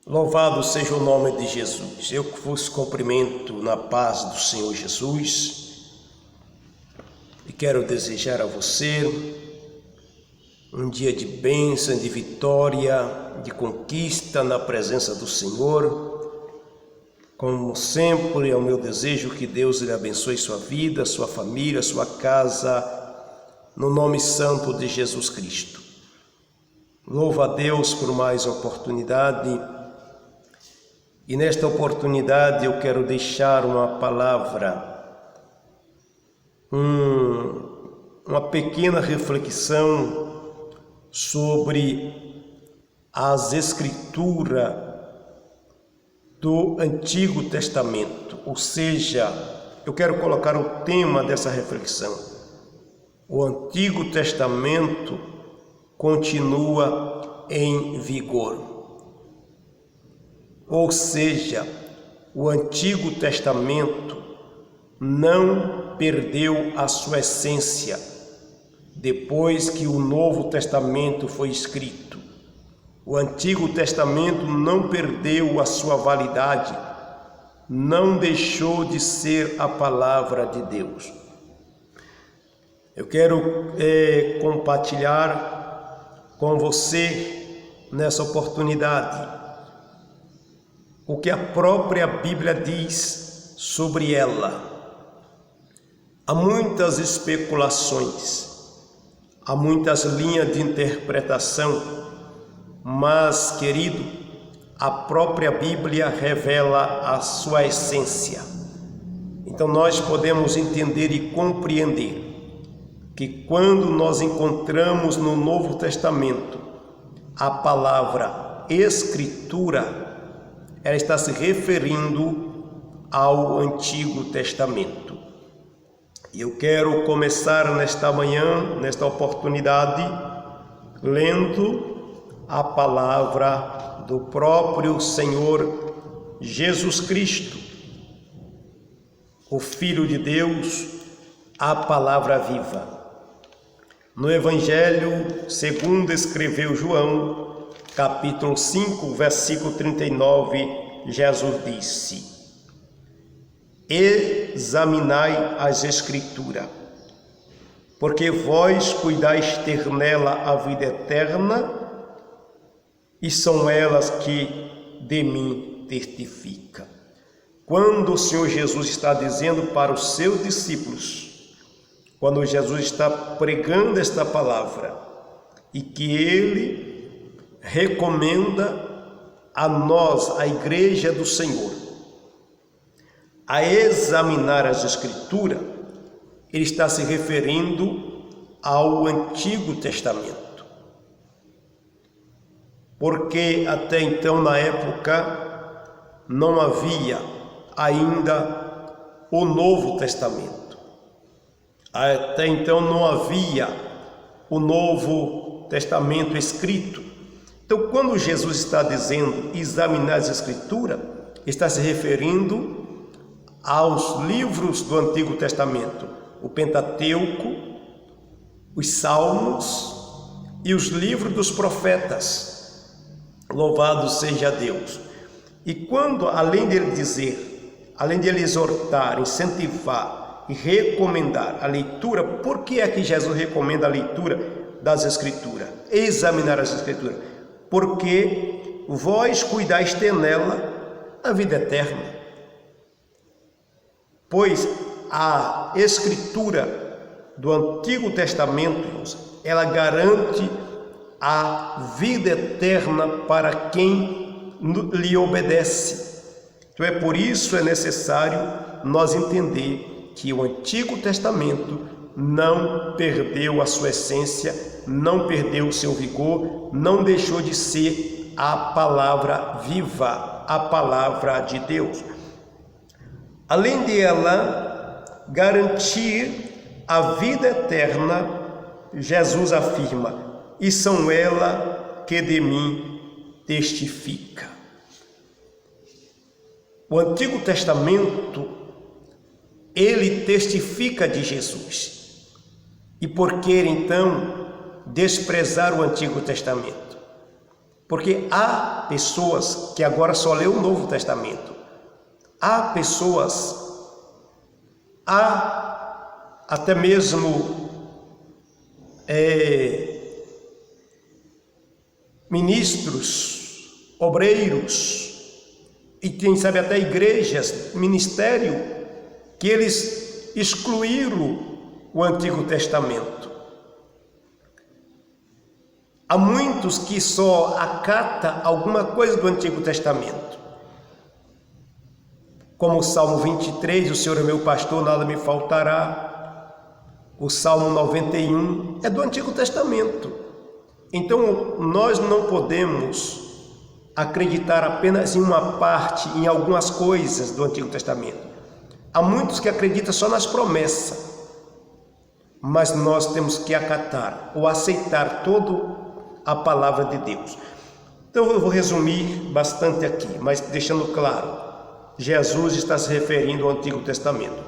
Louvado seja o nome de Jesus. Eu que vos cumprimento na paz do Senhor Jesus e quero desejar a você um dia de bênção, de vitória, de conquista na presença do Senhor. Como sempre, é o meu desejo que Deus lhe abençoe sua vida, sua família, sua casa, no nome santo de Jesus Cristo. Louva a Deus por mais oportunidade. E nesta oportunidade eu quero deixar uma palavra, uma pequena reflexão sobre as Escrituras do Antigo Testamento. Ou seja, eu quero colocar o tema dessa reflexão. O Antigo Testamento continua em vigor. Ou seja, o Antigo Testamento não perdeu a sua essência depois que o Novo Testamento foi escrito. O Antigo Testamento não perdeu a sua validade, não deixou de ser a palavra de Deus. Eu quero compartilhar com você nessa oportunidade o que a própria Bíblia diz sobre ela. Há muitas especulações, há muitas linhas de interpretação, mas, querido, a própria Bíblia revela a sua essência. Então nós podemos entender e compreender que quando nós encontramos no Novo Testamento a palavra Escritura, ela está se referindo ao Antigo Testamento. E eu quero começar nesta manhã, nesta oportunidade, lendo a palavra do próprio Senhor Jesus Cristo, o Filho de Deus, a palavra viva. No Evangelho segundo escreveu João, capítulo 5, versículo 39, Jesus disse: examinai as Escrituras, porque vós cuidais ter nela a vida eterna, e são elas que de mim testificam. Quando o Senhor Jesus está dizendo para os seus discípulos, quando Jesus está pregando esta palavra, e que ele recomenda a nós, a Igreja do Senhor, a examinar as Escrituras, ele está se referindo ao Antigo Testamento. Porque até então, na época, não havia ainda o Novo Testamento. Até então não havia o Novo Testamento escrito. Então, quando Jesus está dizendo examinar as Escrituras, está se referindo aos livros do Antigo Testamento, o Pentateuco, os Salmos e os livros dos profetas. Louvado seja Deus. E quando, além de ele dizer, além de ele exortar, incentivar e recomendar a leitura, por que é que Jesus recomenda a leitura das Escrituras? Examinar as Escrituras. Porque vós cuidais ter nela a vida eterna. Pois a Escritura do Antigo Testamento, ela garante a vida eterna para quem lhe obedece. Então é por isso é necessário nós entender que o Antigo Testamento não perdeu a sua essência, não perdeu o seu vigor, não deixou de ser a palavra viva, a palavra de Deus. Além de ela garantir a vida eterna, Jesus afirma: e são elas que de mim testifica. O Antigo Testamento, ele testifica de Jesus. E por que então desprezar o Antigo Testamento? Porque há pessoas que agora só lê o Novo Testamento. Há pessoas, há até mesmo ministros, obreiros, e quem sabe até igrejas, ministério, que eles excluíram o Antigo Testamento. Há muitos que só acata alguma coisa do Antigo Testamento. Como o Salmo 23, o Senhor é meu pastor, nada me faltará. O Salmo 91 é do Antigo Testamento. Então, nós não podemos acreditar apenas em uma parte, em algumas coisas do Antigo Testamento. Há muitos que acreditam só nas promessas, mas nós temos que acatar ou aceitar toda a palavra de Deus. Então eu vou resumir bastante aqui, mas deixando claro, Jesus está se referindo ao Antigo Testamento.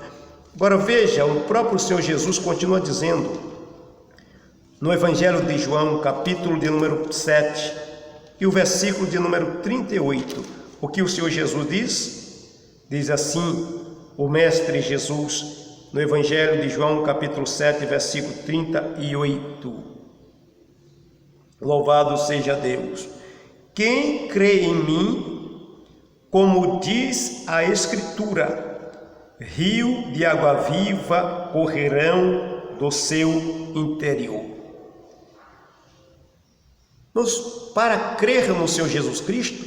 Agora veja, o próprio Senhor Jesus continua dizendo, no Evangelho de João, capítulo de número 7, e o versículo de número 38, o que o Senhor Jesus diz assim, o Mestre Jesus, no Evangelho de João, capítulo 7, versículo 38. Louvado seja Deus. Quem crê em mim, como diz a Escritura, rio de água viva correrão do seu interior. Para crer no Senhor Jesus Cristo,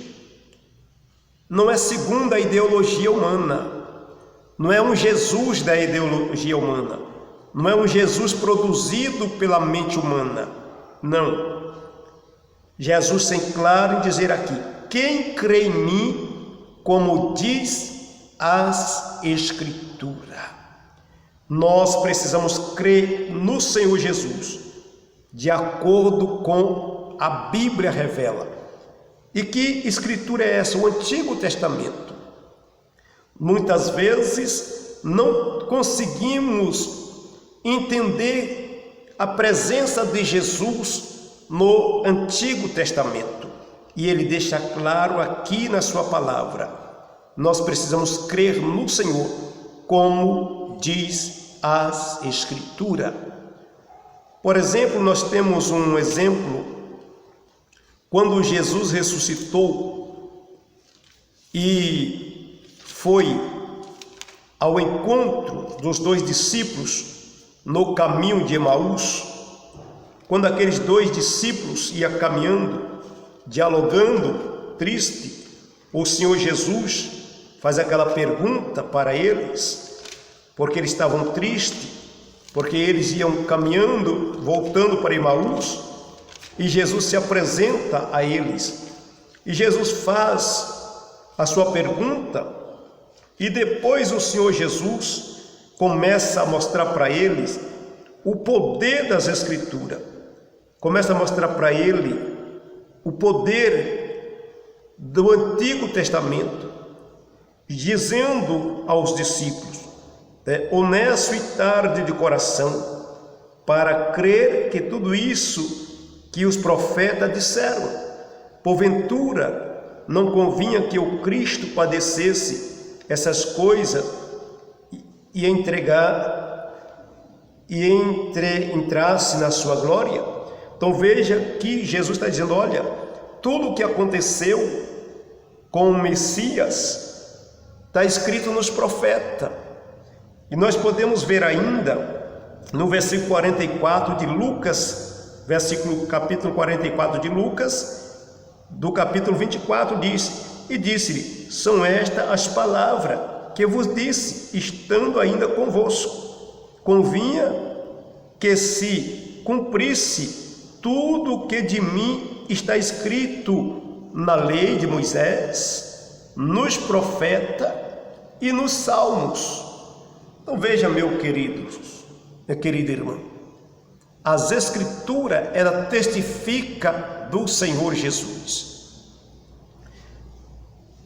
não é segundo a ideologia humana, não é um Jesus da ideologia humana, não é um Jesus produzido pela mente humana, não. Jesus tem claro em dizer aqui, quem crê em mim, como diz as Escrituras. Nós precisamos crer no Senhor Jesus, de acordo com a Bíblia revela. E que Escritura é essa? O Antigo Testamento. Muitas vezes não conseguimos entender a presença de Jesus no Antigo Testamento, e ele deixa claro aqui na sua palavra, nós precisamos crer no Senhor, como diz as Escrituras. Por exemplo, nós temos um exemplo, quando Jesus ressuscitou e foi ao encontro dos dois discípulos no caminho de Emaús. Quando aqueles dois discípulos iam caminhando, dialogando, triste, o Senhor Jesus faz aquela pergunta para eles, porque eles estavam tristes, porque eles iam caminhando, voltando para Emaús, e Jesus se apresenta a eles, e Jesus faz a sua pergunta, e depois o Senhor Jesus começa a mostrar para eles o poder das Escrituras. Começa a mostrar para ele o poder do Antigo Testamento, dizendo aos discípulos, honesto e tarde de coração, para crer que tudo isso que os profetas disseram, porventura não convinha que o Cristo padecesse essas coisas e entrasse na sua glória. Então veja que Jesus está dizendo, olha, tudo o que aconteceu com o Messias está escrito nos profetas. E nós podemos ver ainda no versículo 44 de Lucas, capítulo 44 de Lucas, do capítulo 24, diz, e disse-lhe, são estas as palavras que vos disse, estando ainda convosco. Convinha que se cumprisse tudo o que de mim está escrito na lei de Moisés, nos profetas e nos salmos. Então veja, meu querido, minha querida irmã, as Escrituras, ela testifica do Senhor Jesus.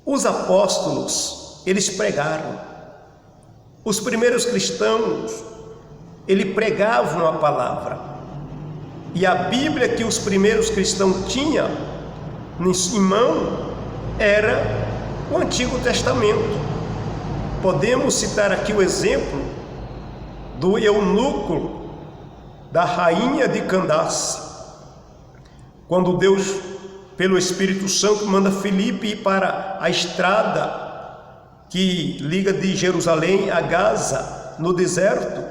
Os apóstolos, eles pregaram. Os primeiros cristãos, eles pregavam a palavra. E a Bíblia que os primeiros cristãos tinham em mão era o Antigo Testamento. Podemos citar aqui o exemplo do eunuco da rainha de Candace, quando Deus, pelo Espírito Santo, manda Filipe ir para a estrada que liga de Jerusalém a Gaza, no deserto.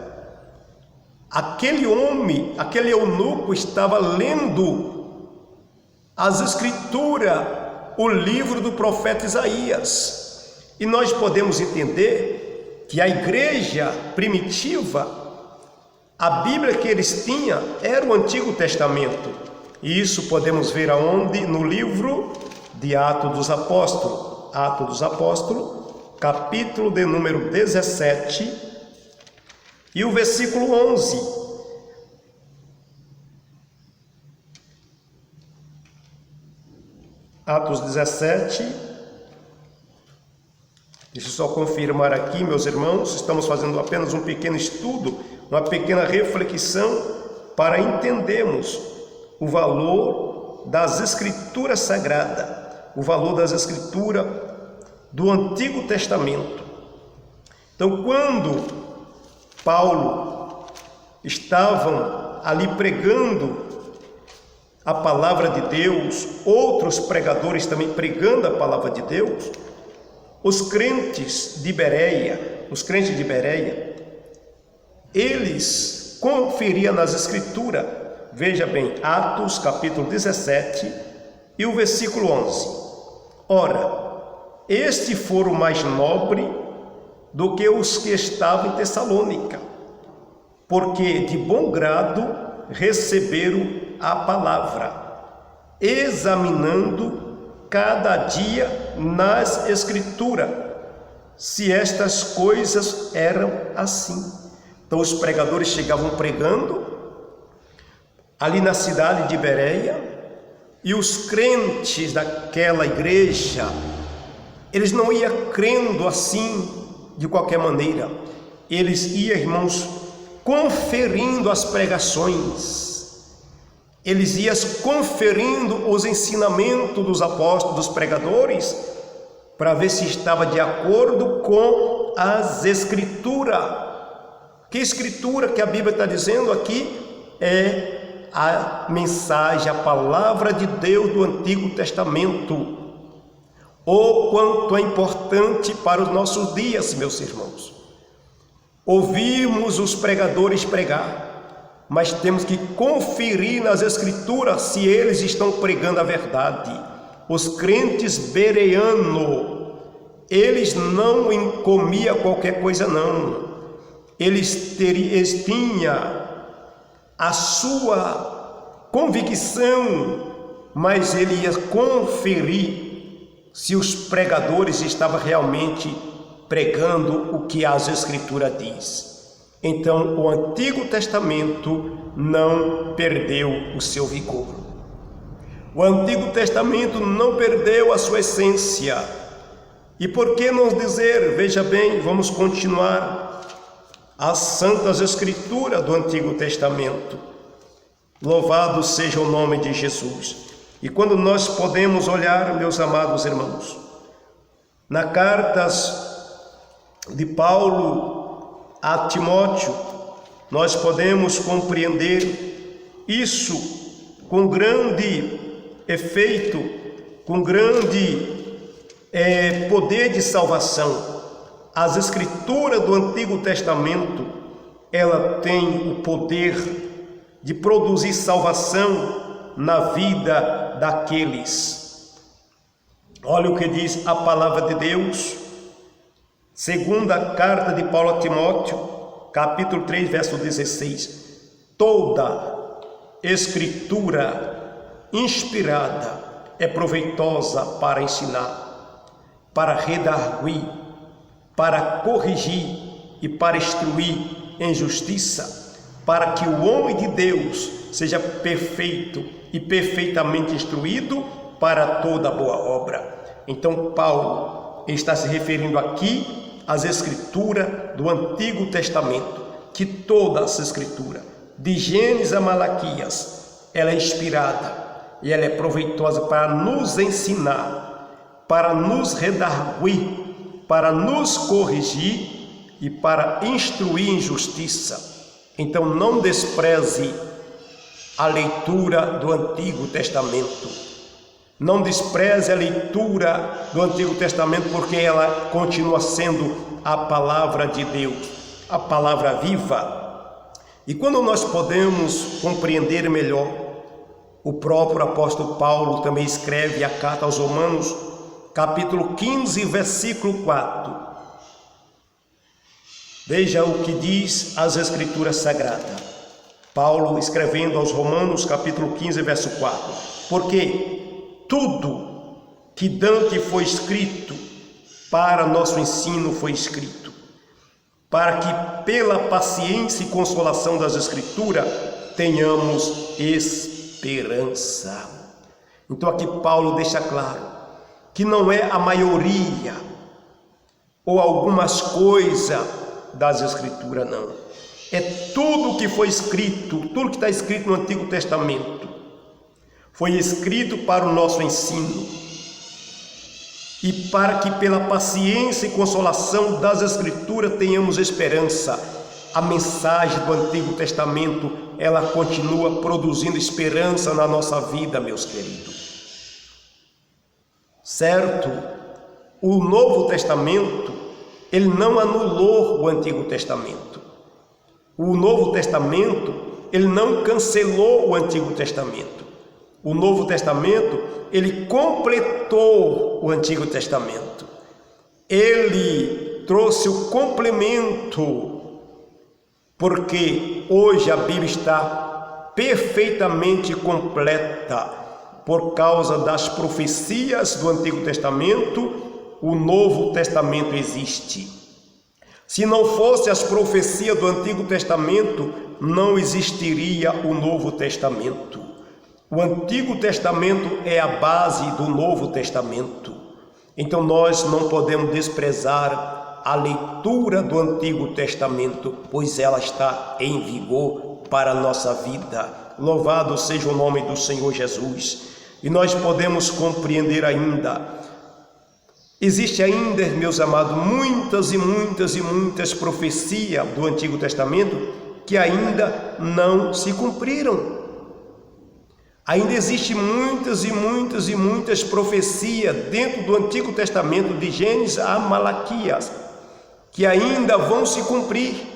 Aquele homem, aquele eunuco, estava lendo as Escrituras, o livro do profeta Isaías. E nós podemos entender que a igreja primitiva, a Bíblia que eles tinham era o Antigo Testamento. E isso podemos ver aonde? No livro de Atos dos Apóstolos, capítulo de número 17 e o versículo 11. Atos 17. Deixa eu só confirmar aqui, meus irmãos, estamos fazendo apenas um pequeno estudo, uma pequena reflexão para entendermos o valor das Escrituras Sagradas, o valor das Escrituras do Antigo Testamento. Então, quando Paulo estavam ali pregando a palavra de Deus, outros pregadores também pregando a palavra de Deus, os crentes de Bereia, eles conferiam nas Escrituras. Veja bem, Atos capítulo 17 e o versículo 11. Ora, este foram mais nobre do que os que estavam em Tessalônica, porque de bom grado receberam a palavra, examinando cada dia nas Escrituras, se estas coisas eram assim. Então os pregadores chegavam pregando ali na cidade de Bereia, e os crentes daquela igreja, eles não iam crendo assim de qualquer maneira. Eles iam, irmãos, conferindo as pregações, eles iam conferindo os ensinamentos dos apóstolos, dos pregadores, para ver se estava de acordo com as Escrituras. Que Escritura que a Bíblia está dizendo aqui? É a mensagem, a palavra de Deus do Antigo Testamento. Oh, quanto é importante para os nossos dias, meus irmãos. Ouvimos os pregadores pregar, mas temos que conferir nas Escrituras se eles estão pregando a verdade. Os crentes bereanos, eles não comiam qualquer coisa não. Eles tinham a sua convicção, mas ele ia conferir se os pregadores estavam realmente pregando o que as Escrituras diz. Então o Antigo Testamento não perdeu o seu vigor. O Antigo Testamento não perdeu a sua essência. E por que não dizer, veja bem, vamos continuar, as Santas Escrituras do Antigo Testamento. Louvado seja o nome de Jesus. E quando nós podemos olhar, meus amados irmãos, na cartas de Paulo a Timóteo, nós podemos compreender isso com grande efeito, com grande poder de salvação. As Escrituras do Antigo Testamento, ela tem o poder de produzir salvação na vida daqueles. Olha o que diz a palavra de Deus, segunda carta de Paulo a Timóteo, capítulo 3, verso 16. Toda Escritura inspirada é proveitosa para ensinar, para redarguir, para corrigir e para instruir em justiça, para que o homem de Deus seja perfeito e perfeitamente instruído para toda boa obra. Então Paulo está se referindo aqui às Escrituras do Antigo Testamento, que toda essa Escritura, de Gênesis a Malaquias, ela é inspirada, e ela é proveitosa para nos ensinar, para nos redarguir, para nos corrigir e para instruir em justiça. Então não despreze a leitura do Antigo Testamento. Não despreze a leitura do Antigo Testamento, porque ela continua sendo a palavra de Deus, a palavra viva. E quando nós podemos compreender melhor, o próprio apóstolo Paulo também escreve a carta aos Romanos, capítulo 15, versículo 4. Veja o que diz as Escrituras Sagradas. Paulo escrevendo aos Romanos, capítulo 15, verso 4. Porque tudo que dantes foi escrito para nosso ensino foi escrito, para que pela paciência e consolação das Escrituras tenhamos esperança. Então aqui Paulo deixa claro que não é a maioria ou algumas coisas das Escrituras, não. É tudo que foi escrito, tudo que está escrito no Antigo Testamento, foi escrito para o nosso ensino e para que pela paciência e consolação das Escrituras tenhamos esperança. A mensagem do Antigo Testamento, ela continua produzindo esperança na nossa vida, meus queridos. Certo? O Novo Testamento, ele não anulou o Antigo Testamento. O Novo Testamento, ele não cancelou o Antigo Testamento. O Novo Testamento, ele completou o Antigo Testamento. Ele trouxe o complemento, porque hoje a Bíblia está perfeitamente completa. Por causa das profecias do Antigo Testamento, o Novo Testamento existe. Se não fosse as profecias do Antigo Testamento, não existiria o Novo Testamento. O Antigo Testamento é a base do Novo Testamento. Então nós não podemos desprezar a leitura do Antigo Testamento, pois ela está em vigor para a nossa vida. Louvado seja o nome do Senhor Jesus. E nós podemos compreender ainda. Existe ainda, meus amados, muitas e muitas profecias do Antigo Testamento que ainda não se cumpriram. Ainda existe muitas e muitas profecias dentro do Antigo Testamento, de Gênesis a Malaquias, que ainda vão se cumprir.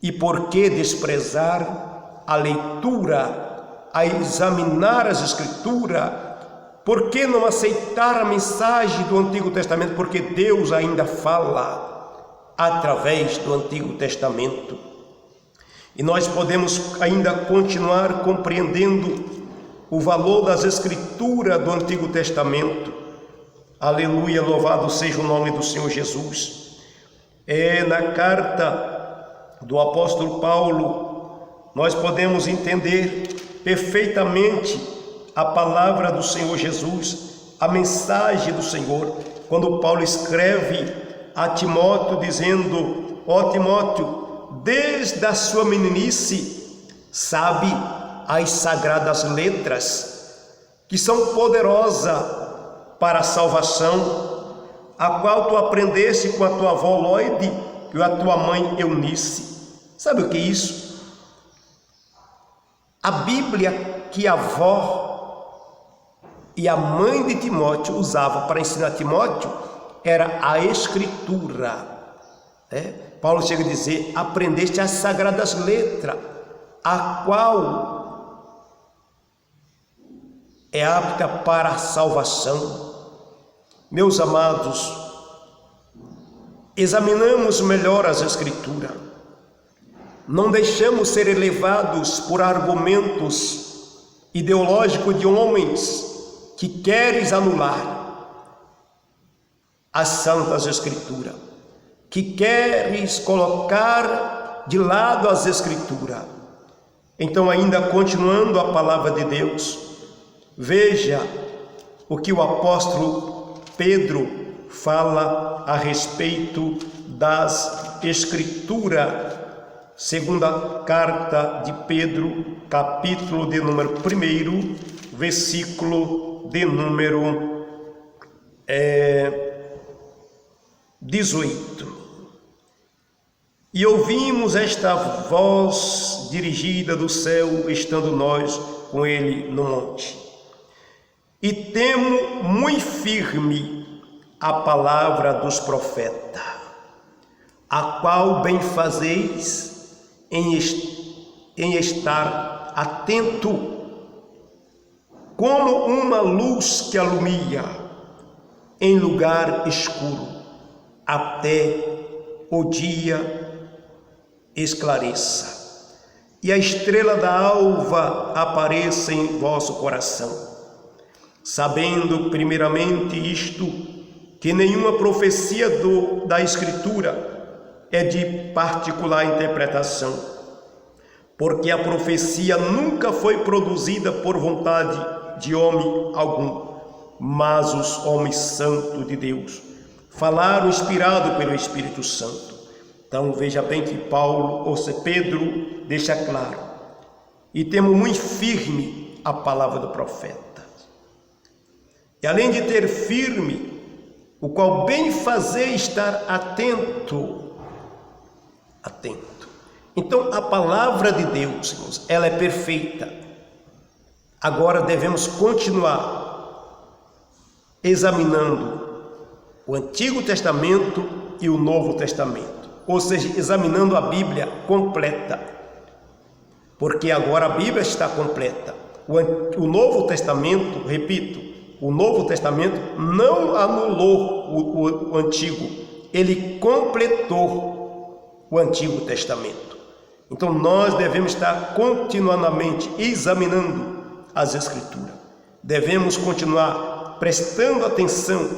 E por que desprezar a leitura, a examinar as Escrituras? Por que não aceitar a mensagem do Antigo Testamento? Porque Deus ainda fala através do Antigo Testamento. E nós podemos ainda continuar compreendendo o valor das Escrituras do Antigo Testamento. Aleluia, louvado seja o nome do Senhor Jesus. É na carta do apóstolo Paulo, nós podemos entender perfeitamente a palavra do Senhor Jesus, a mensagem do Senhor, quando Paulo escreve a Timóteo dizendo: ó Timóteo, desde a sua meninice sabe as sagradas letras, que são poderosas para a salvação, a qual tu aprendeste com a tua avó Loide e a tua mãe Eunice. Sabe o que é isso? A Bíblia que a avó e a mãe de Timóteo usava para ensinar Timóteo era a Escritura. Paulo chega a dizer: aprendeste as sagradas letras, a qual é apta para a salvação. Meus amados, examinamos melhor as Escrituras. Não deixamos ser elevados por argumentos ideológicos de homens que queres anular as Santas Escrituras, que queres colocar de lado as Escrituras. Então, ainda continuando a palavra de Deus, veja o que o apóstolo Pedro fala a respeito das Escrituras. Segunda carta de Pedro, capítulo de número 1, versículo de número 18. E ouvimos esta voz dirigida do céu, estando nós com ele no monte. E temo muito firme a palavra dos profetas, a qual bem fazeis em estar atento, como uma luz que alumia em lugar escuro, até o dia esclareça, e a estrela da alva apareça em vosso coração, sabendo primeiramente isto, que nenhuma profecia da Escritura é de particular interpretação, porque a profecia nunca foi produzida por vontade de homem algum, mas os homens santos de Deus falaram inspirado pelo Espírito Santo. Então veja bem que Pedro deixa claro, e temos muito firme a palavra do profeta. E além de ter firme, o qual bem fazer estar atento. Então a palavra de Deus, irmãos, ela é perfeita. Agora devemos continuar examinando o Antigo Testamento e o Novo Testamento, ou seja, examinando a Bíblia completa, porque agora a Bíblia está completa. O Novo Testamento, repito, o Novo Testamento não anulou o Antigo, ele completou o Antigo Testamento. Então nós devemos estar continuamente examinando as Escrituras, devemos continuar prestando atenção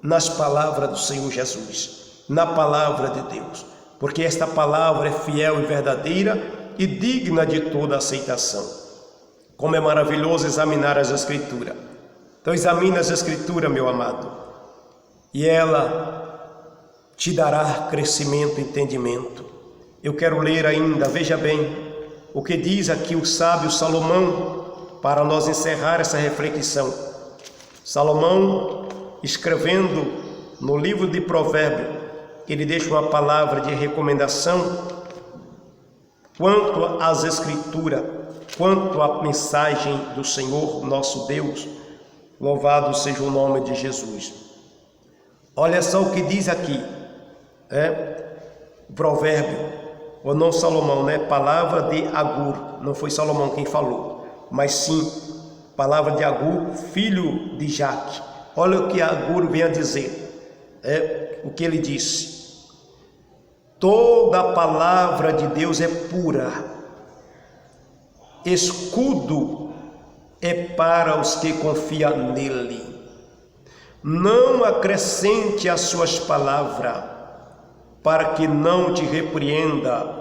nas palavras do Senhor Jesus, na palavra de Deus, porque esta palavra é fiel e verdadeira e digna de toda aceitação. Como é maravilhoso examinar as Escrituras. Então examine as Escrituras, meu amado, e ela te dará crescimento e entendimento. Eu quero ler ainda, veja bem, o que diz aqui o sábio Salomão, para nós encerrar essa reflexão. Salomão, escrevendo no livro de Provérbios, ele deixa uma palavra de recomendação quanto às Escrituras, quanto à mensagem do Senhor nosso Deus. Louvado seja o nome de Jesus. Olha só o que diz aqui, o provérbio, ou não Salomão, palavra de Agur, não foi Salomão quem falou, mas sim palavra de Agur, filho de Jaque. Olha o que Agur vem a dizer, o que ele disse: toda a palavra de Deus é pura, escudo é para os que confiam nele. Não acrescente as suas palavras, para que não te repreenda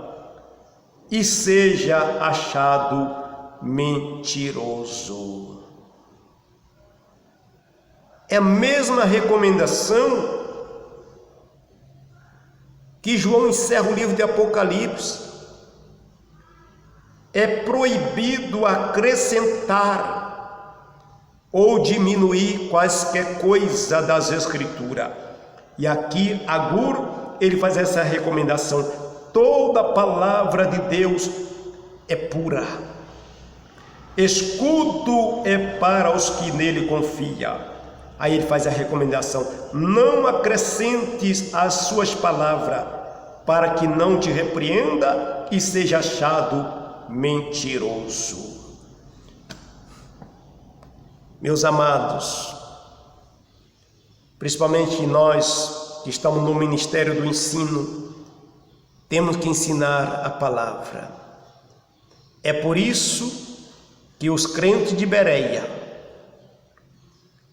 e seja achado mentiroso. É a mesma recomendação que João encerra o livro de Apocalipse. É proibido acrescentar ou diminuir quaisquer coisa das Escrituras. E aqui Agur, ele faz essa recomendação: toda palavra de Deus é pura, escudo é para os que nele confiam. Aí ele faz a recomendação: não acrescentes as suas palavras, para que não te repreenda e seja achado mentiroso. Meus amados, principalmente nós que estamos no ministério do ensino, temos que ensinar a palavra. É por isso que os crentes de Bereia,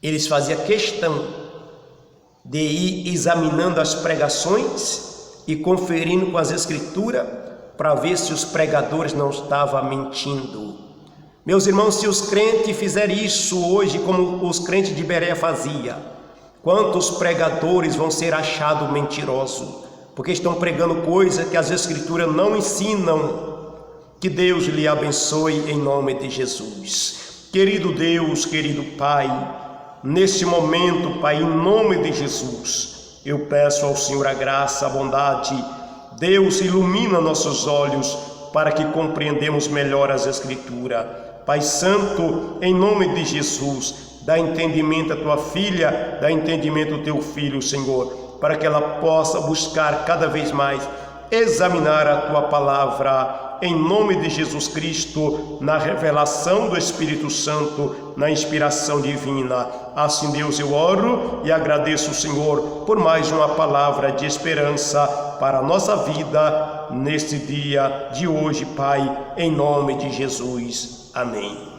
eles faziam questão de ir examinando as pregações e conferindo com as Escrituras para ver se os pregadores não estavam mentindo. Meus irmãos, se os crentes fizerem isso hoje, como os crentes de Bereia faziam, quantos pregadores vão ser achados mentirosos? Porque estão pregando coisas que as Escrituras não ensinam. Que Deus lhe abençoe em nome de Jesus. Querido Deus, querido Pai, neste momento, Pai, em nome de Jesus, eu peço ao Senhor a graça, a bondade. Deus, ilumina nossos olhos para que compreendamos melhor as Escrituras. Pai Santo, em nome de Jesus, dá entendimento à tua filha, dá entendimento ao teu filho, Senhor, para que ela possa buscar cada vez mais examinar a tua palavra, em nome de Jesus Cristo, na revelação do Espírito Santo, na inspiração divina. Assim, Deus, eu oro e agradeço, Senhor, por mais uma palavra de esperança para a nossa vida neste dia de hoje, Pai, em nome de Jesus. Amém.